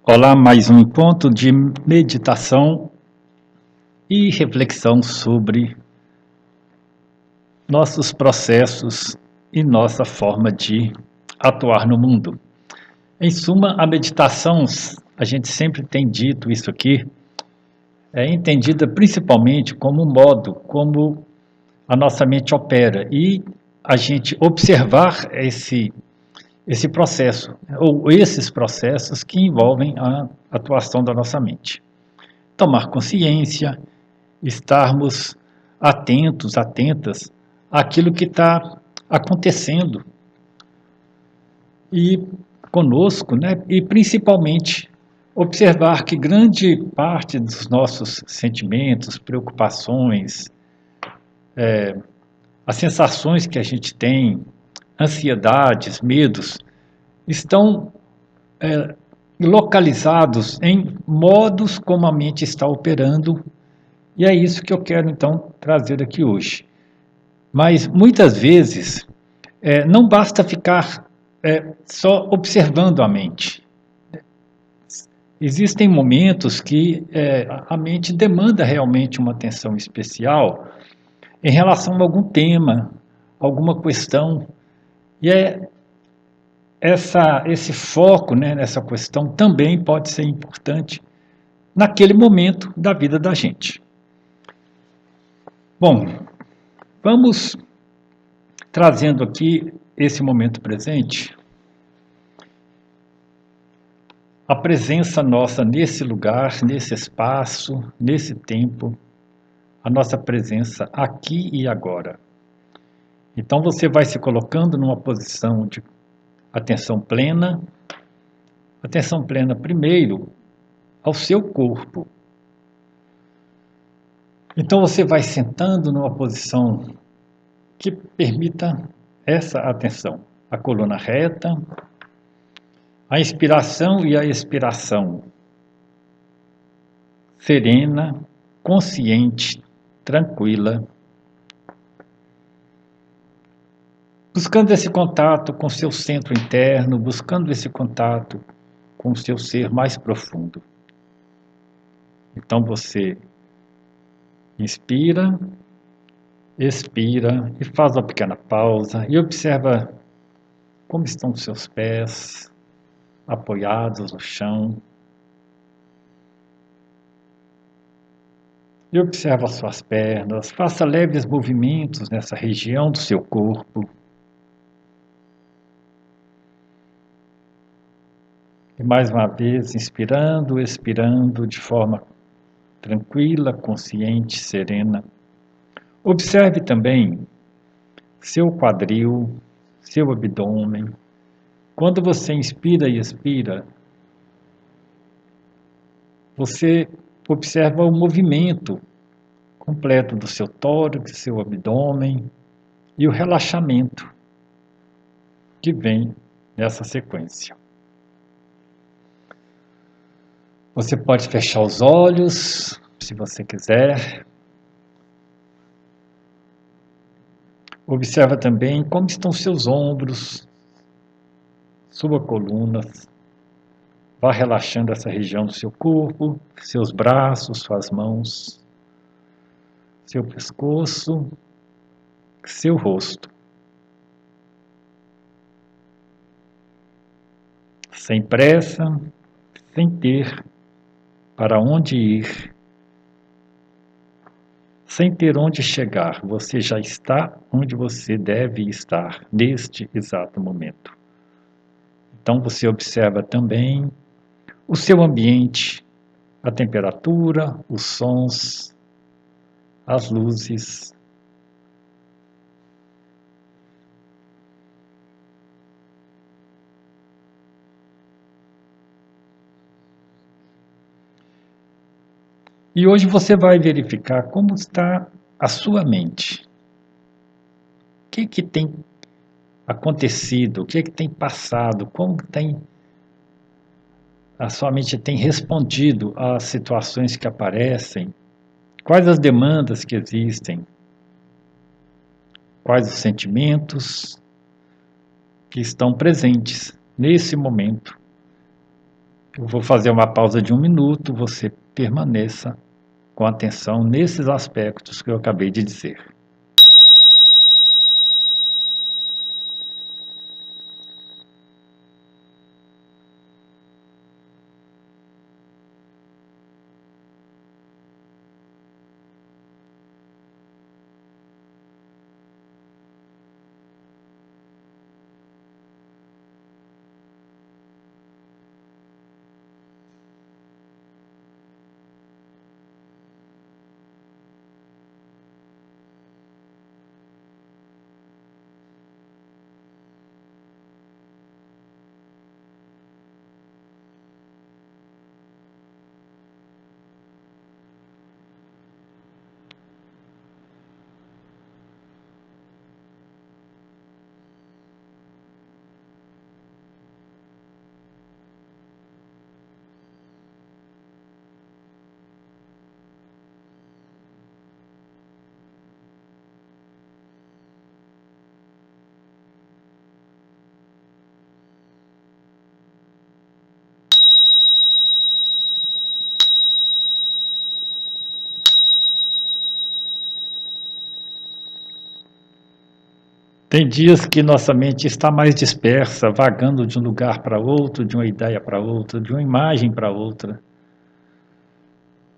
Olá, mais um encontro de meditação e reflexão sobre nossos processos e nossa forma de atuar no mundo. Em suma, a meditação, a gente sempre tem dito isso aqui, é entendida principalmente como um modo como a nossa mente opera e a gente observar esse processo, ou esses processos que envolvem a atuação da nossa mente. Tomar consciência, estarmos atentos, atentas àquilo que está acontecendo e conosco, né? E principalmente observar que grande parte dos nossos sentimentos, preocupações, as sensações que a gente tem, ansiedades, medos, estão localizados em modos como a mente está operando, e é isso que eu quero então trazer aqui hoje. Mas muitas vezes não basta ficar só observando a mente. Existem momentos que a mente demanda realmente uma atenção especial em relação a algum tema, alguma questão. E esse foco, né, nessa questão também pode ser importante naquele momento da vida da gente. Bom, vamos trazendo aqui esse momento presente. A presença nossa nesse lugar, nesse espaço, nesse tempo, a nossa presença aqui e agora. Então você vai se colocando numa posição de atenção plena primeiro ao seu corpo. Então você vai sentando numa posição que permita essa atenção. A coluna reta, a inspiração e a expiração serena, consciente, tranquila, buscando esse contato com seu centro interno, buscando esse contato com o seu ser mais profundo. Então você inspira, expira e faz uma pequena pausa e observa como estão os seus pés apoiados no chão. E observa as suas pernas, faça leves movimentos nessa região do seu corpo. E mais uma vez, inspirando, expirando de forma tranquila, consciente, serena. Observe também seu quadril, seu abdômen. Quando você inspira e expira, você observa o movimento completo do seu tórax, seu abdômen e o relaxamento que vem nessa sequência. Você pode fechar os olhos, se você quiser. Observa também como estão seus ombros, sua coluna. Vá relaxando essa região do seu corpo, seus braços, suas mãos, seu pescoço, seu rosto. Sem pressa, sem ter para onde ir, sem ter onde chegar, você já está onde você deve estar neste exato momento. Então você observa também o seu ambiente, a temperatura, os sons, as luzes. E hoje você vai verificar como está a sua mente. O que tem acontecido, o que tem passado, como tem a sua mente tem respondido às situações que aparecem, quais as demandas que existem, quais os sentimentos que estão presentes nesse momento Eu vou fazer uma pausa de 1 minuto, você permaneça com atenção nesses aspectos que eu acabei de dizer. Tem dias que nossa mente está mais dispersa, vagando de um lugar para outro, de uma ideia para outra, de uma imagem para outra.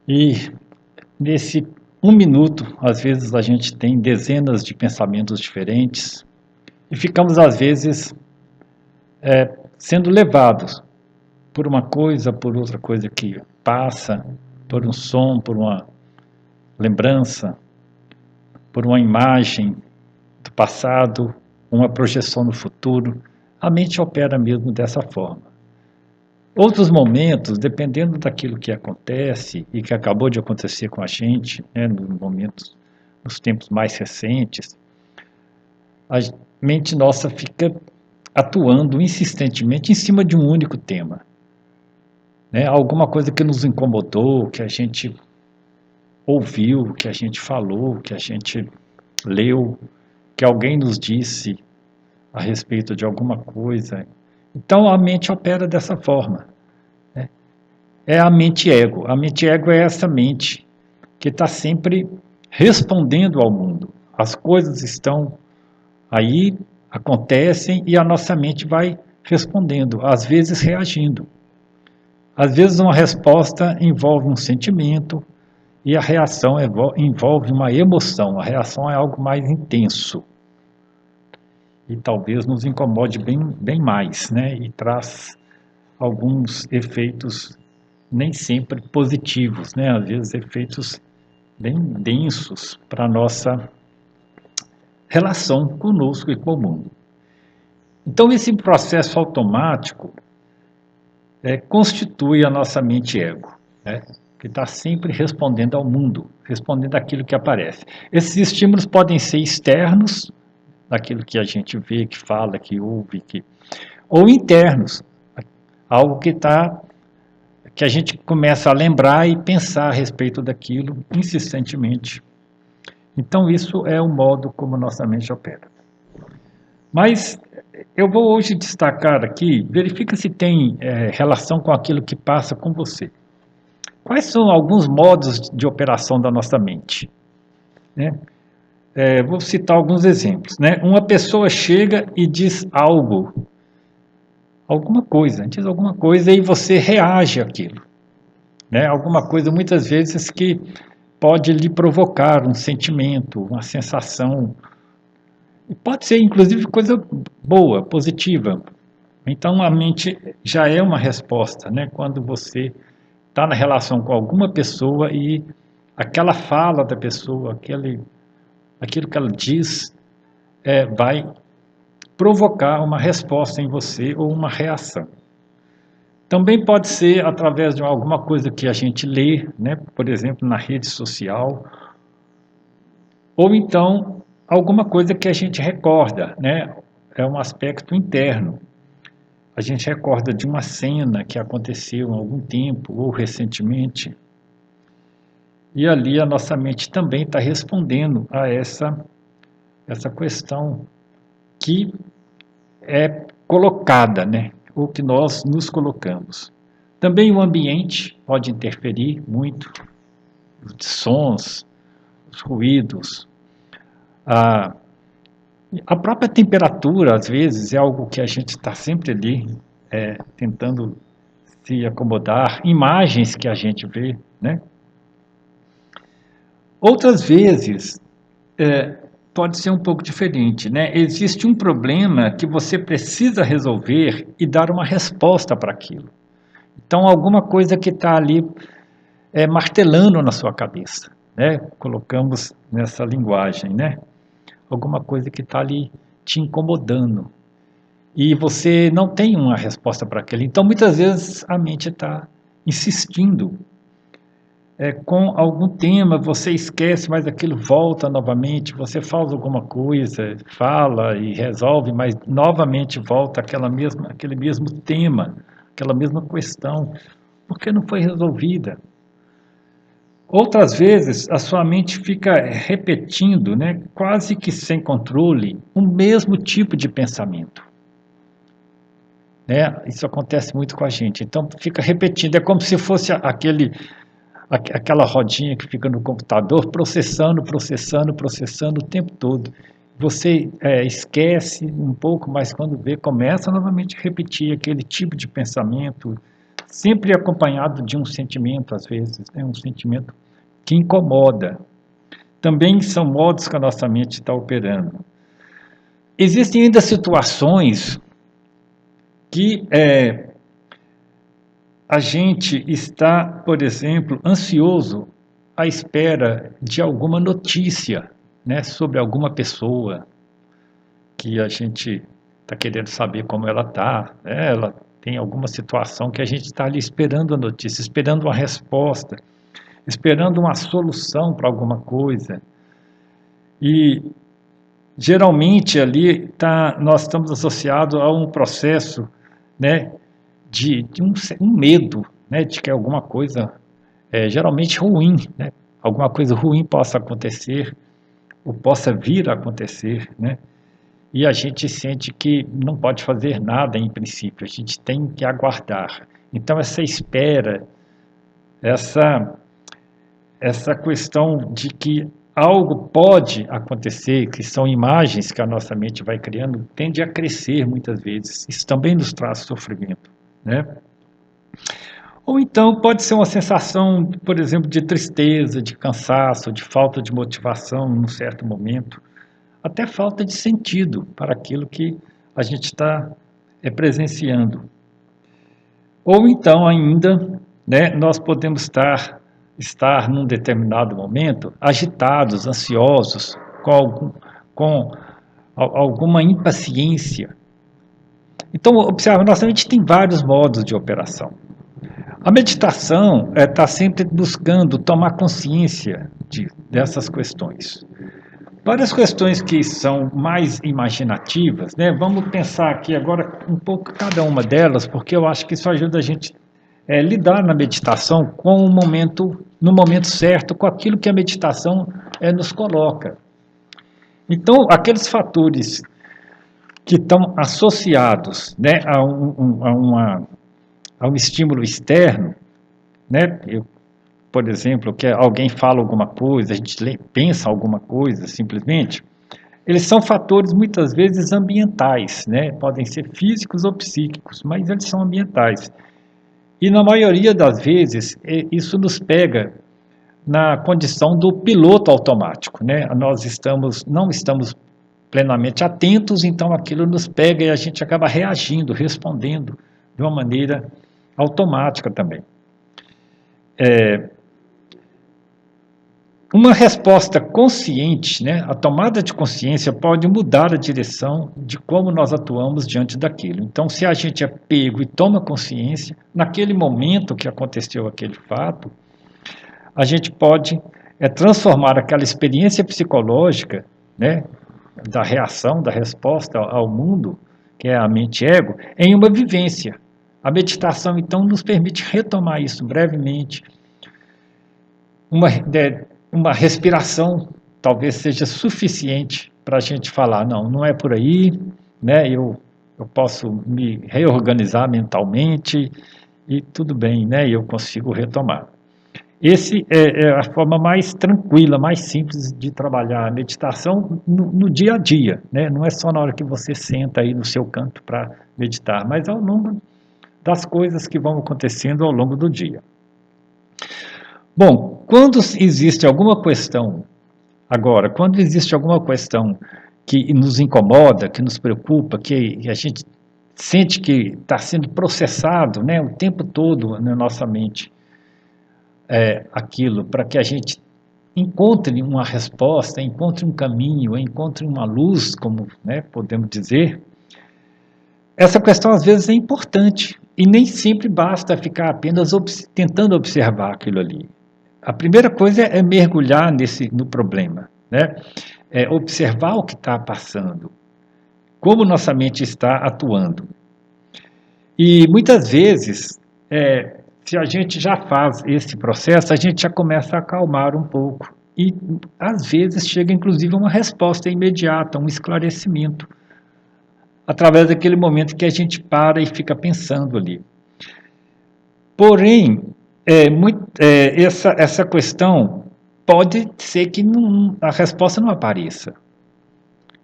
E nesse 1 minuto, às vezes a gente tem dezenas de pensamentos diferentes e ficamos, às vezes, sendo levados por uma coisa, por outra coisa que passa, por um som, por uma lembrança, por uma imagem do passado, uma projeção no futuro. A mente opera mesmo dessa forma. Outros momentos, dependendo daquilo que acontece e que acabou de acontecer com a gente, né, nos tempos mais recentes, a mente nossa fica atuando insistentemente em cima de um único tema, né? Alguma coisa que nos incomodou, que a gente ouviu, que a gente falou, que a gente leu, que alguém nos disse a respeito de alguma coisa. Então a mente opera dessa forma. É a mente ego. A mente ego é essa mente que está sempre respondendo ao mundo. As coisas estão aí, acontecem e a nossa mente vai respondendo, às vezes reagindo. Às vezes uma resposta envolve um sentimento e a reação envolve uma emoção. A reação é algo mais intenso e talvez nos incomode bem mais, né? E traz alguns efeitos nem sempre positivos, né? Às vezes efeitos bem densos para a nossa relação conosco e com o mundo. Então, esse processo automático constitui a nossa mente ego, né? Que está sempre respondendo ao mundo, respondendo àquilo que aparece. Esses estímulos podem ser externos, daquilo que a gente vê, que fala, que ouve, ou internos, algo que a gente começa a lembrar e pensar a respeito daquilo insistentemente. Então, isso é o modo como nossa mente opera. Mas eu vou hoje destacar aqui, verifica se tem relação com aquilo que passa com você. Quais são alguns modos de operação da nossa mente? Né? Vou citar alguns exemplos. Né? Uma pessoa chega e diz algo, diz alguma coisa e você reage àquilo. Né? Alguma coisa, muitas vezes, que pode lhe provocar um sentimento, uma sensação. E pode ser, inclusive, coisa boa, positiva. Então, a mente já é uma resposta, né? Quando você está na relação com alguma pessoa e aquela fala da pessoa, aquilo que ela diz, vai provocar uma resposta em você ou uma reação. Também pode ser através de alguma coisa que a gente lê, né? Por exemplo, na rede social, ou então alguma coisa que a gente recorda, né? É um aspecto interno. A gente recorda de uma cena que aconteceu há algum tempo ou recentemente. E ali a nossa mente também está respondendo a essa questão que é colocada, né? Ou que nós nos colocamos. Também o ambiente pode interferir muito, os sons, os ruídos, a, a própria temperatura, às vezes, é algo que a gente está sempre ali tentando se acomodar, imagens que a gente vê, né? Outras vezes, pode ser um pouco diferente, né? Existe um problema que você precisa resolver e dar uma resposta para aquilo. Então, alguma coisa que está ali martelando na sua cabeça, né? Colocamos nessa linguagem, né? Alguma coisa que está ali te incomodando e você não tem uma resposta para aquilo. Então, muitas vezes a mente está insistindo com algum tema, você esquece, mas aquilo volta novamente, você faz alguma coisa, fala e resolve, mas novamente volta aquele mesmo tema, aquela mesma questão, porque não foi resolvida. Outras vezes, a sua mente fica repetindo, né, quase que sem controle, o mesmo tipo de pensamento. Né? Isso acontece muito com a gente. Então, fica repetindo, é como se fosse aquela rodinha que fica no computador, processando o tempo todo. Você esquece um pouco, mas quando vê, começa novamente a repetir aquele tipo de pensamento, sempre acompanhado de um sentimento, às vezes, né? Um sentimento que incomoda. Também são modos que a nossa mente está operando. Existem ainda situações que a gente está, por exemplo, ansioso à espera de alguma notícia, né, sobre alguma pessoa que a gente está querendo saber como ela está, né, ela tem alguma situação que a gente está ali esperando a notícia, esperando uma resposta, esperando uma solução para alguma coisa. E geralmente ali nós estamos associados a um processo, né, de um medo, né, de que alguma coisa geralmente ruim, né, alguma coisa ruim possa acontecer ou possa vir a acontecer, né, e a gente sente que não pode fazer nada em princípio, a gente tem que aguardar. Então essa espera, essa essa questão de que algo pode acontecer, que são imagens que a nossa mente vai criando, tende a crescer muitas vezes. Isso também nos traz sofrimento, né? Ou então pode ser uma sensação, por exemplo, de tristeza, de cansaço, de falta de motivação num certo momento, até falta de sentido para aquilo que a gente está presenciando. Ou então ainda, né, nós podemos estar num determinado momento agitados, ansiosos, com alguma impaciência. Então, observa, nossa mente tem vários modos de operação. A meditação está sempre buscando tomar consciência dessas questões. Várias questões que são mais imaginativas, né? Vamos pensar aqui agora um pouco cada uma delas, porque eu acho que isso ajuda a gente lidar na meditação com o momento, no momento certo, com aquilo que a meditação nos coloca. Então, aqueles fatores que estão associados, né, a um estímulo externo, né? Por exemplo, que alguém fala alguma coisa, a gente pensa alguma coisa, simplesmente, eles são fatores muitas vezes ambientais, né? Podem ser físicos ou psíquicos, mas eles são ambientais. E na maioria das vezes, isso nos pega na condição do piloto automático, né? Não estamos plenamente atentos, então aquilo nos pega e a gente acaba reagindo, respondendo de uma maneira automática também. Uma resposta consciente, né, a tomada de consciência pode mudar a direção de como nós atuamos diante daquilo. Então, se a gente é pego e toma consciência, naquele momento que aconteceu aquele fato, a gente pode transformar aquela experiência psicológica, né, da reação, da resposta ao mundo, que é a mente-ego, em uma vivência. A meditação, então, nos permite retomar isso brevemente. Uma respiração talvez seja suficiente para a gente falar, não é por aí, né? Eu posso me reorganizar mentalmente e tudo bem, né? Eu consigo retomar. Esse é a forma mais tranquila, mais simples de trabalhar a meditação no dia a dia, né? Não é só na hora que você senta aí no seu canto para meditar, mas ao longo das coisas que vão acontecendo ao longo do dia. Bom, quando existe alguma questão, agora, quando existe alguma questão que nos incomoda, que nos preocupa, que a gente sente que está sendo processado, né, o tempo todo na nossa mente, aquilo, para que a gente encontre uma resposta, encontre um caminho, encontre uma luz, como, né, podemos dizer, essa questão às vezes é importante e nem sempre basta ficar apenas tentando observar aquilo ali. A primeira coisa é mergulhar no problema, né? É observar o que está passando, como nossa mente está atuando. E muitas vezes, se a gente já faz esse processo, a gente já começa a acalmar um pouco. E às vezes chega inclusive uma resposta imediata, um esclarecimento, através daquele momento que a gente para e fica pensando ali. Porém, essa questão pode ser que a resposta não apareça,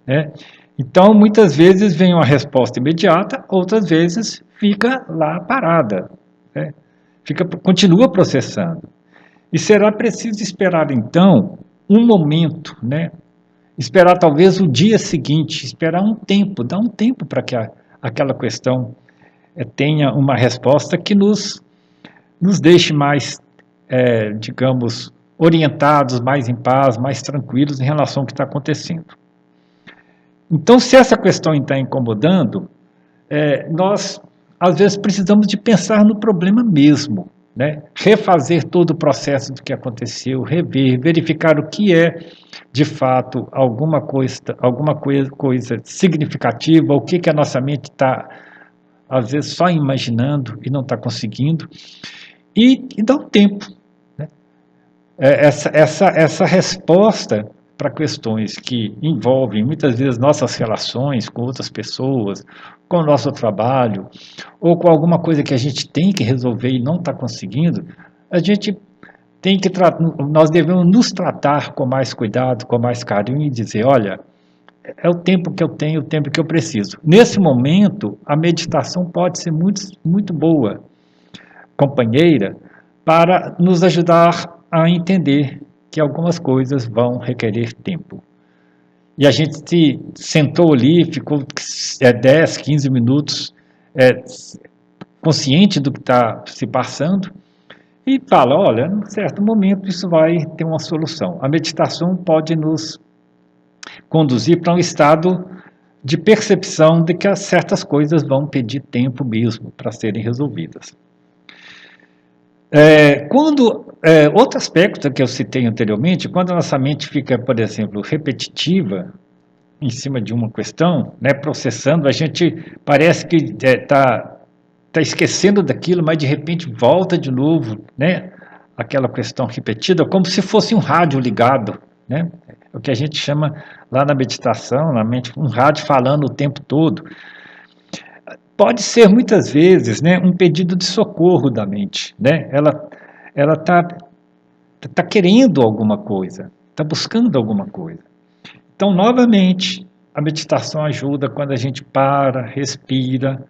né? Então, muitas vezes vem uma resposta imediata, outras vezes fica lá parada, né? Continua processando. E será preciso esperar, então, um momento, né? Esperar talvez o dia seguinte, esperar um tempo, dar um tempo para que aquela questão tenha uma resposta que nos deixe mais, digamos, orientados, mais em paz, mais tranquilos em relação ao que está acontecendo. Então, se essa questão está incomodando, nós, às vezes, precisamos de pensar no problema mesmo, né? Refazer todo o processo do que aconteceu, rever, verificar o que é, de fato, alguma coisa significativa, o que a nossa mente está, às vezes, só imaginando e não está conseguindo, e dar um tempo. Né? Essa resposta para questões que envolvem muitas vezes nossas relações com outras pessoas, com o nosso trabalho, ou com alguma coisa que a gente tem que resolver e não está conseguindo, a gente tem que nós devemos nos tratar com mais cuidado, com mais carinho e dizer, olha, é o tempo que eu tenho, o tempo que eu preciso. Nesse momento, a meditação pode ser muito, muito boa, companheira, para nos ajudar a entender que algumas coisas vão requerer tempo. E a gente se sentou ali, ficou 10, 15 minutos consciente do que está se passando e fala, olha, em certo momento isso vai ter uma solução. A meditação pode nos conduzir para um estado de percepção de que certas coisas vão pedir tempo mesmo para serem resolvidas. Outro aspecto que eu citei anteriormente, quando a nossa mente fica, por exemplo, repetitiva em cima de uma questão, né, processando, a gente parece que está esquecendo daquilo, mas de repente volta de novo, né, aquela questão repetida, como se fosse um rádio ligado, né, o que a gente chama lá na meditação, na mente, um rádio falando o tempo todo. Pode ser muitas vezes, né, um pedido de socorro da mente, né? Ela tá querendo alguma coisa, está buscando alguma coisa. Então, novamente, a meditação ajuda quando a gente para, respira,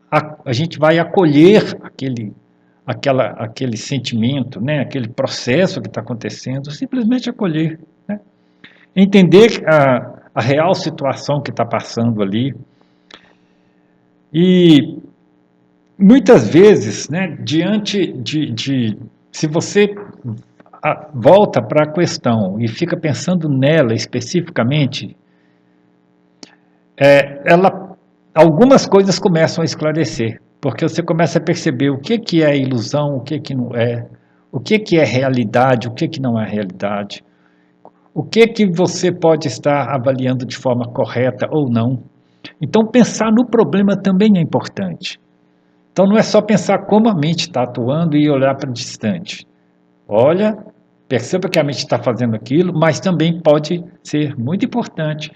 a gente vai acolher aquele sentimento, né, aquele processo que está acontecendo, simplesmente acolher, né? Entender a real situação que está passando ali. E muitas vezes, né, diante se você volta para a questão e fica pensando nela especificamente, algumas coisas começam a esclarecer, porque você começa a perceber o que é ilusão, o que não é, o que é realidade, o que não é realidade, o que você pode estar avaliando de forma correta ou não. Então, pensar no problema também é importante. Então, não é só pensar como a mente está atuando e olhar para distante. Olha, perceba que a mente está fazendo aquilo, mas também pode ser muito importante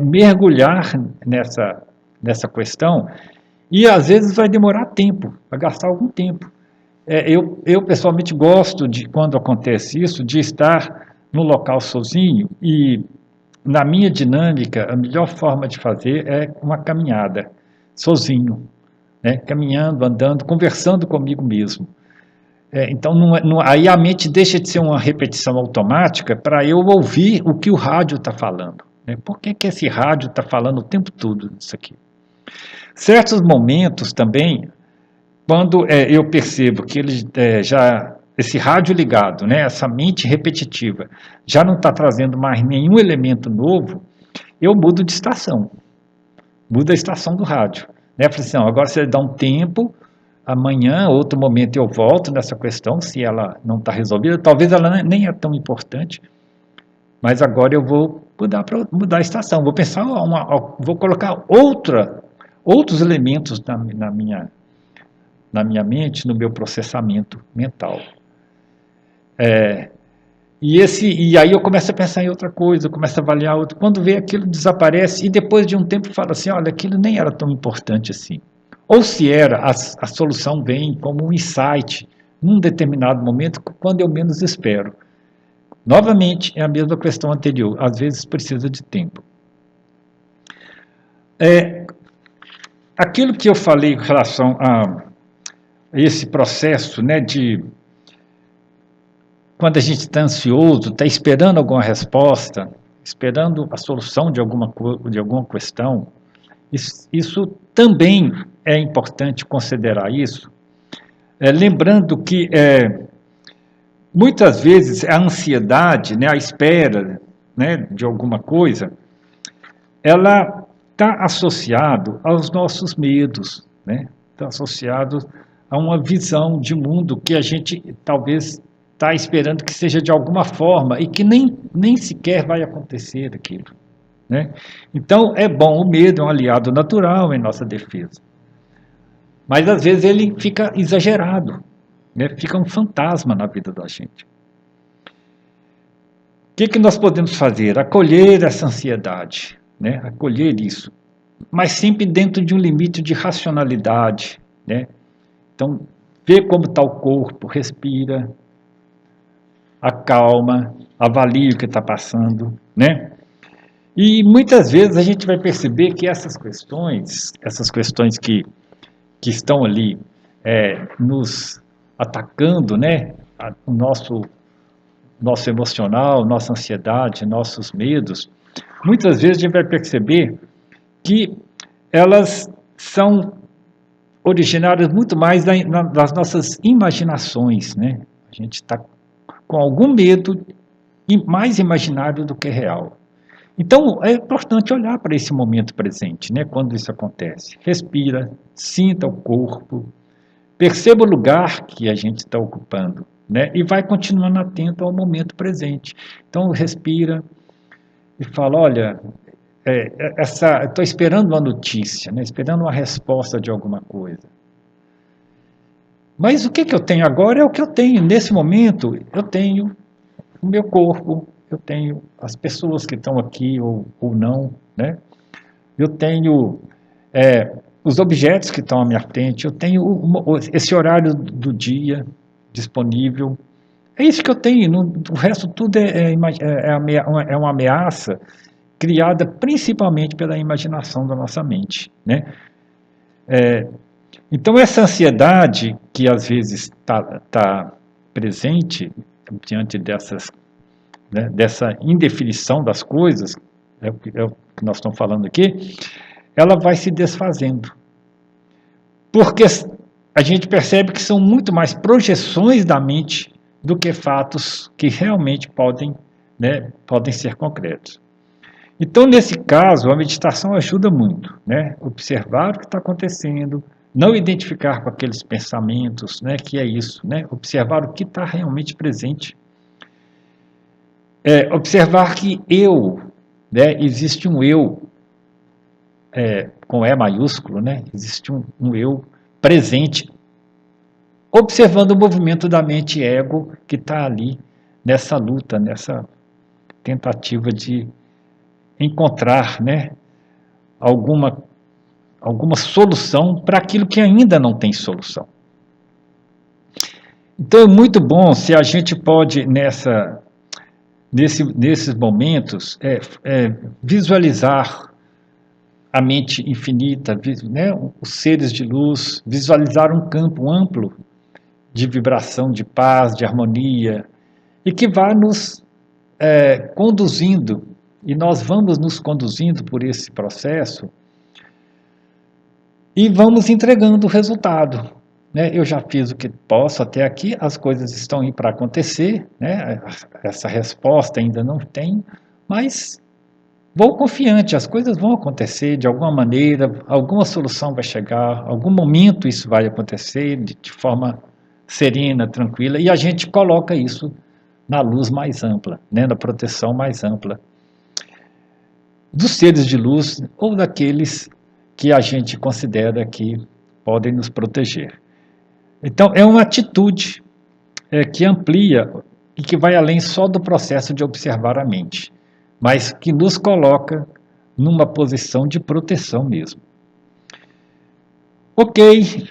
mergulhar nessa questão E às vezes vai demorar tempo, vai gastar algum tempo. Eu pessoalmente gosto de, quando acontece isso, de estar no local sozinho e na minha dinâmica, a melhor forma de fazer é uma caminhada, sozinho, né? Caminhando, andando, conversando comigo mesmo. Então, aí a mente deixa de ser uma repetição automática para eu ouvir o que o rádio está falando. Né? Por que, que esse rádio está falando o tempo todo isso aqui? Certos momentos também, quando eu percebo que ele esse rádio ligado, né, essa mente repetitiva, já não está trazendo mais nenhum elemento novo, eu mudo de estação, mudo a estação do rádio. Né? Falei assim, não, agora você dá um tempo, amanhã, outro momento eu volto nessa questão, se ela não está resolvida, talvez ela nem é tão importante, mas agora eu vou mudar a estação, vou pensar, vou colocar outros elementos na minha mente, no meu processamento mental. E aí eu começo a pensar em outra coisa, eu começo a avaliar outro. Quando vê aquilo desaparece e depois de um tempo fala assim, olha, aquilo nem era tão importante assim. Ou se era, a solução vem como um insight num determinado momento, quando eu menos espero. Novamente, é a mesma questão anterior, às vezes precisa de tempo. Aquilo que eu falei em relação a esse processo, né, de quando a gente está ansioso, está esperando alguma resposta, esperando a solução de alguma questão, isso também é importante considerar isso, lembrando que muitas vezes a ansiedade, né, a espera, né, de alguma coisa, ela está associado aos nossos medos, né? Está associado a uma visão de mundo que a gente talvez está esperando que seja de alguma forma e que nem sequer vai acontecer aquilo. Né? Então, é bom, o medo é um aliado natural em nossa defesa. Mas, às vezes, ele fica exagerado, né? Fica um fantasma na vida da gente. O que nós podemos fazer? Acolher essa ansiedade, né? Acolher isso, mas sempre dentro de um limite de racionalidade. Né? Então, ver como está o corpo, respira, acalma, avalia o que está passando, né? E muitas vezes a gente vai perceber que essas questões que estão ali nos atacando, né? O nosso emocional, nossa ansiedade, nossos medos, muitas vezes a gente vai perceber que elas são originárias muito mais das nossas imaginações, né? A gente está com algum medo mais imaginário do que real. Então, é importante olhar para esse momento presente, né? Quando isso acontece. Respira, sinta o corpo, perceba o lugar que a gente está ocupando, né? E vai continuando atento ao momento presente. Então, respira e fala, olha, estou esperando uma notícia, né? Esperando uma resposta de alguma coisa. Mas o que eu tenho agora é o que eu tenho. Nesse momento, eu tenho o meu corpo, eu tenho as pessoas que estão aqui ou não, né? Eu tenho os objetos que estão à minha frente, eu tenho esse horário do dia disponível. É isso que eu tenho, o resto tudo é uma ameaça criada principalmente pela imaginação da nossa mente. Né? Então, essa ansiedade que às vezes está presente diante né, dessa indefinição das coisas, é o que nós estamos falando aqui, ela vai se desfazendo. Porque a gente percebe que são muito mais projeções da mente do que fatos que realmente podem ser concretos. Então, nesse caso, a meditação ajuda muito, né? Observar o que está acontecendo, não identificar com aqueles pensamentos, né? Que é isso, né? Observar o que está realmente presente. Observar que né? Existe um eu, com E maiúsculo, né? Existe um eu presente, observando o movimento da mente ego que está ali nessa luta, nessa tentativa de encontrar, né? alguma solução para aquilo que ainda não tem solução. Então é muito bom se a gente pode, nesses momentos, visualizar a mente infinita, né, os seres de luz, visualizar um campo amplo de vibração, de paz, de harmonia, e que vai nos conduzindo, e nós vamos nos conduzindo por esse processo, e vamos entregando o resultado. Né? Eu já fiz o que posso até aqui, as coisas estão aí para acontecer, né? Essa resposta ainda não tem, mas vou confiante, as coisas vão acontecer de alguma maneira, alguma solução vai chegar, algum momento isso vai acontecer de forma serena, tranquila, e a gente coloca isso na luz mais ampla, né? Na proteção mais ampla dos seres de luz ou daqueles que a gente considera que podem nos proteger. Então, é uma atitude que amplia e que vai além só do processo de observar a mente, mas que nos coloca numa posição de proteção mesmo. Ok,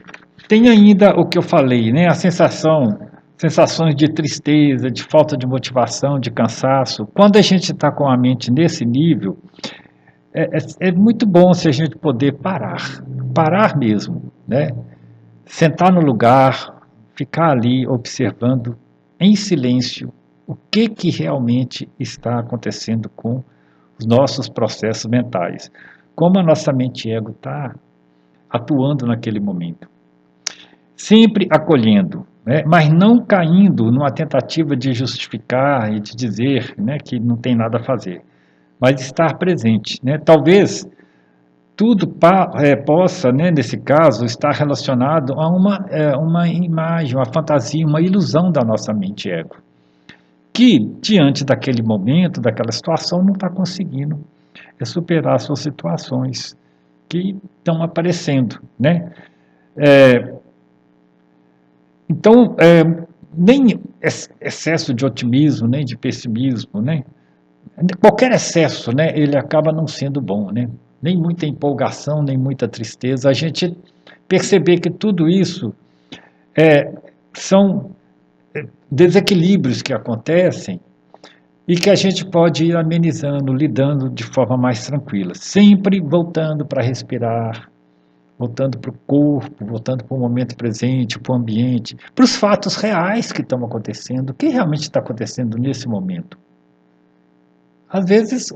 tem ainda o que eu falei, né? Sensações de tristeza, de falta de motivação, de cansaço. Quando a gente está com a mente nesse nível, é muito bom se a gente poder parar mesmo, né? Sentar no lugar, ficar ali observando em silêncio o que realmente está acontecendo com os nossos processos mentais, como a nossa mente ego está atuando naquele momento. Sempre acolhendo, né, mas não caindo numa tentativa de justificar e de dizer, né, que não tem nada a fazer, mas estar presente. Né? Talvez tudo possa, né, nesse caso, estar relacionado a uma imagem, uma fantasia, uma ilusão da nossa mente ego, que, diante daquele momento, daquela situação, não está conseguindo superar suas situações que estão aparecendo. Né? Então, nem excesso de otimismo, nem de pessimismo, né? Qualquer excesso, né, ele acaba não sendo bom, né? Nem muita empolgação, nem muita tristeza. A gente perceber que tudo isso são desequilíbrios que acontecem e que a gente pode ir amenizando, lidando de forma mais tranquila. Sempre voltando para respirar, voltando para o corpo, voltando para o momento presente, para o ambiente, para os fatos reais que estão acontecendo, o que realmente está acontecendo nesse momento. Às vezes,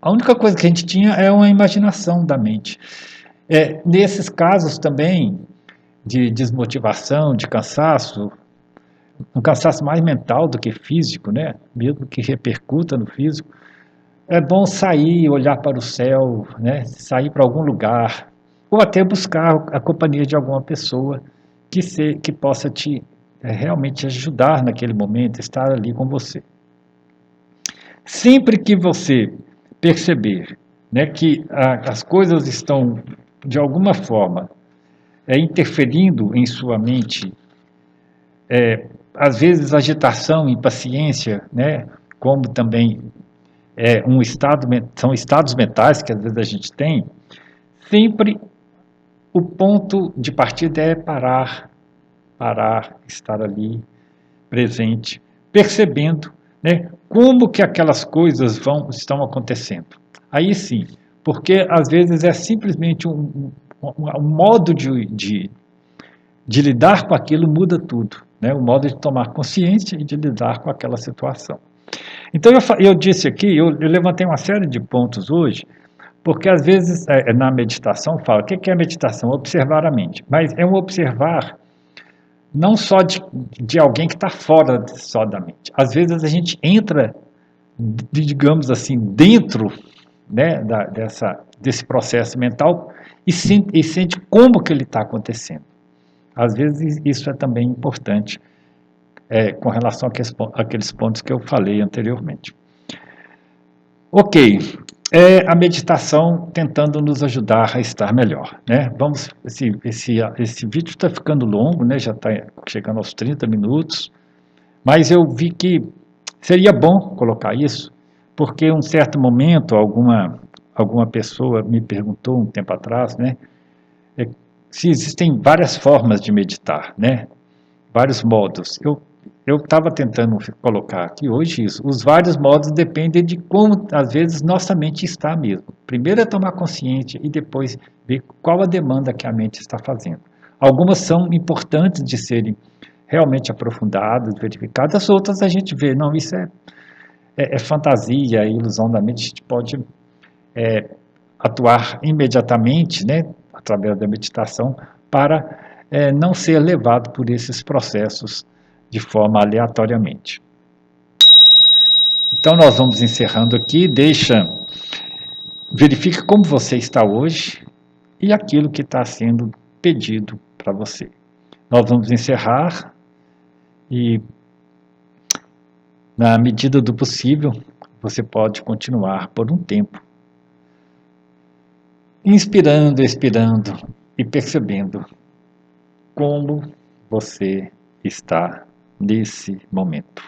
a única coisa que a gente tinha é uma imaginação da mente. Nesses casos também de desmotivação, de cansaço, um cansaço mais mental do que físico, né? Mesmo que repercuta no físico, é bom sair, olhar para o céu, né? Sair para algum lugar, ou até buscar a companhia de alguma pessoa que possa te realmente ajudar naquele momento, estar ali com você. Sempre que você perceber, né, que as coisas estão, de alguma forma, interferindo em sua mente, às vezes agitação, impaciência, né, como também são estados mentais que às vezes a gente tem, sempre o ponto de partida é parar, estar ali, presente, percebendo, né, como que aquelas coisas estão acontecendo. Aí sim, porque às vezes é simplesmente um modo de lidar com aquilo muda tudo, né? O modo de tomar consciência e de lidar com aquela situação. Então eu disse aqui, eu levantei uma série de pontos hoje, porque às vezes na meditação fala, o que é meditação? Observar a mente, mas é um observar não só de alguém que está fora só da mente. Às vezes a gente entra, digamos assim, dentro, né, desse processo mental e sente como que ele está acontecendo. Às vezes isso é também importante com relação àqueles pontos que eu falei anteriormente. Ok, a meditação tentando nos ajudar a estar melhor, né? Esse vídeo está ficando longo, né? Já está chegando aos 30 minutos, mas eu vi que seria bom colocar isso, porque em um certo momento, alguma pessoa me perguntou um tempo atrás, né, se existem várias formas de meditar, né, vários modos. Eu estava tentando colocar aqui hoje isso. Os vários modos dependem de como, às vezes, nossa mente está mesmo. Primeiro é tomar consciência e depois ver qual a demanda que a mente está fazendo. Algumas são importantes de serem realmente aprofundadas, verificadas, outras a gente vê, não, isso é fantasia, é ilusão da mente, a gente pode atuar imediatamente, né, através da meditação, para não ser levado por esses processos de forma aleatoriamente. Então nós vamos encerrando aqui, verifica como você está hoje e aquilo que está sendo pedido para você. Nós vamos encerrar e, na medida do possível, você pode continuar por um tempo, inspirando, expirando e percebendo como você está nesse momento.